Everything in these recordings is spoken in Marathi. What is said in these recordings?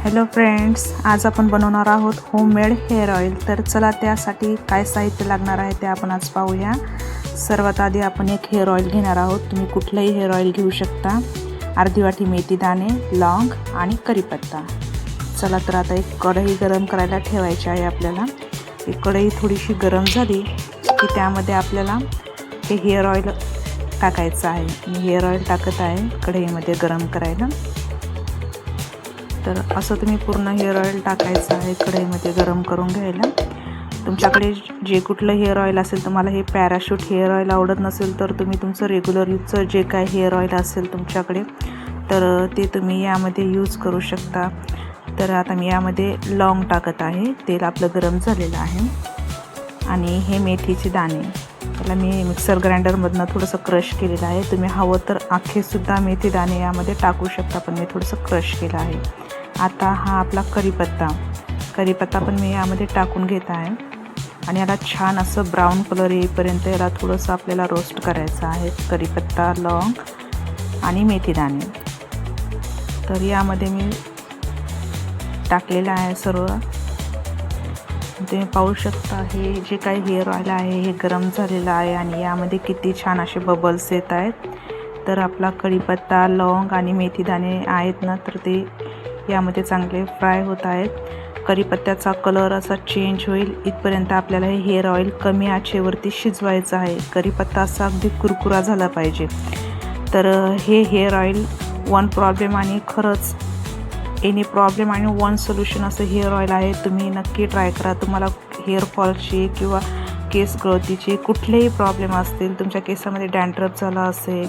हॅलो फ्रेंड्स, आज आपण बनवणार आहोत होममेड हेअर ऑइल. तर चला त्यासाठी काय साहित्य लागणार आहे ते आपण आज पाहूया. सर्वात आधी आपण एक हेअर ऑइल घेणार आहोत. तुम्ही कुठलंही हेअर ऑइल घेऊ शकता. अर्धी वाटी मेथी दाणे, लॉंग आणि कढीपत्ता. चला तर आता एक कढई गरम करायला ठेवायची आहे आपल्याला. एक कढई थोडीशी गरम झाली की त्यामध्ये आपल्याला हे हेअर ऑइल टाकायचं आहे. मी हेअर ऑइल टाकत आहे कढईमध्ये गरम करायला. तर असं तुम्ही पूर्ण हेअर ऑइल टाकायचं आहे कढईमध्ये गरम करून घ्यायला. तुमच्याकडे जे कुठलं हेअर ऑइल असेल, तुम्हाला हे पॅराशूट हेअर ऑइल आवडत नसेल तर तुम्ही तुमचं रेग्युलर यूजचं जे काय हेअर ऑइल असेल तुमच्याकडे तर ते तुम्ही यामध्ये यूज करू शकता. तर आता मी यामध्ये लॉंग टाकत आहे. तेल आपलं गरम झालेलं आहे. आणि हे मेथीचे दाणे, त्याला मी मिक्सर ग्राइंडरमधनं थोडंसं क्रश केलेलं आहे. तुम्ही हवं तर अख्खेसुद्धा मेथी दाणे यामध्ये टाकू शकता, पण मी थोडंसं क्रश केलं आहे. आता हा आपला कढीपत्ता पण मी यामध्ये टाकून घेत आहे. आणि याला छान असं ब्राऊन कलर येईपर्यंत याला थोडंसं आपल्याला रोस्ट करायचं आहे. कढीपत्ता, लॉंग आणि मेथी दाणे. तर यामध्ये मी टाकलेलं आहे सर्व. तुम्ही पाहू शकता हे जे काही हेअर ऑइल आहे हे गरम झालेलं आहे आणि यामध्ये किती छान असे बबल्स येत आहेत. तर आपला कढीपत्ता, लॉंग आणि मेथी दाणे आहेत ना, तर ते यामध्ये चांगले फ्राय होत आहेत. कढीपत्त्याचा कलर असा चेंज होईल इथपर्यंत आपल्याला हे हेअर ऑइल कमी आचेवरती शिजवायचं आहे. कढीपत्ता असा अगदी कुरकुरा झाला पाहिजे. तर हे हेअर ऑइल वन प्रॉब्लेम आणि खरंच एनी प्रॉब्लेम आणि वन सोल्युशन असं हेअर ऑइल आहे. तुम्ही नक्की ट्राय करा. तुम्हाला हेअर फॉलची किंवा केस गळतीचे कुठलेही प्रॉब्लेम असतील, तुमच्या केसामध्ये डॅन्ड्रफ झाला असेल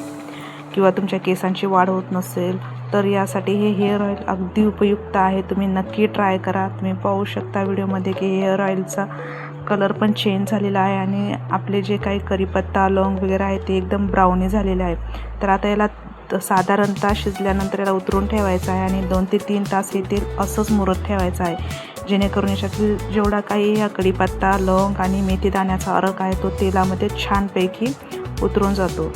किंवा तुमच्या केसांची वाढ होत नसेल, तर यासाठी हे हेअर ऑइल अगदी उपयुक्त आहे. तुम्ही नक्की ट्राय करा. तुम्ही पाहू शकता व्हिडिओमध्ये की हेअर ऑइलचा कलर पण चेंज झालेला आहे आणि आपले जे काही कढीपत्ता, लॉंग वगैरे आहे ते एकदम ब्राउनी झालेले आहे. तर आता याला साधारणतः शिजल्यानंतर याला उतरून ठेवायचं आहे आणि 2 ते 3 तास हे तेल असंच मुरत ठेवायचं आहे, जेणेकरून याच्यातील जेवढा काही या कढीपत्ता, लवंग आणि मेथी दाण्याचा अर्क आहे तो तेलामध्ये छानपैकी उतरून जातो.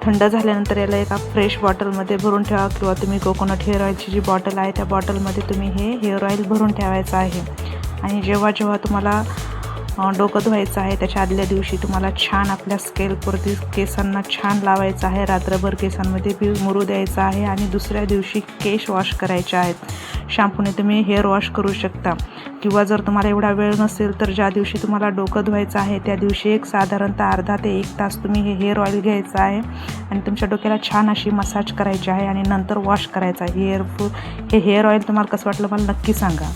थंड झाल्यानंतर याला एका फ्रेश बॉटलमध्ये भरून ठेवा किंवा तुम्ही कोकोनट हेअर ऑइलची जी बॉटल आहे त्या बॉटलमध्ये तुम्ही हे हेअर ऑइल भरून ठेवायचं आहे. आणि जेव्हा तुम्हाला डोकं धुवायचं आहे त्याच्या आदल्या दिवशी तुम्हाला छान आपल्या स्कॅल्पवरती केसांना छान लावायचं आहे. रात्रभर केसांमध्ये मुरू द्यायचं आहे आणि दुसऱ्या दिवशी केस वॉश करायचे आहेत. शॅम्पूने तुम्ही हेअर वॉश करू शकता किंवा जर तुम्हाला एवढा वेळ नसेल तर ज्या दिवशी तुम्हाला डोकं धुवायचं आहे त्या दिवशी एक साधारणतः अर्धा ते 1 तास तुम्ही हे हेअर ऑइल घ्यायचं आहे आणि तुमच्या डोक्याला छान अशी मसाज करायची आहे आणि नंतर वॉश करायचा आहे. हे हेअर ऑइल तुम्हाला कसं वाटलं मला नक्की सांगा.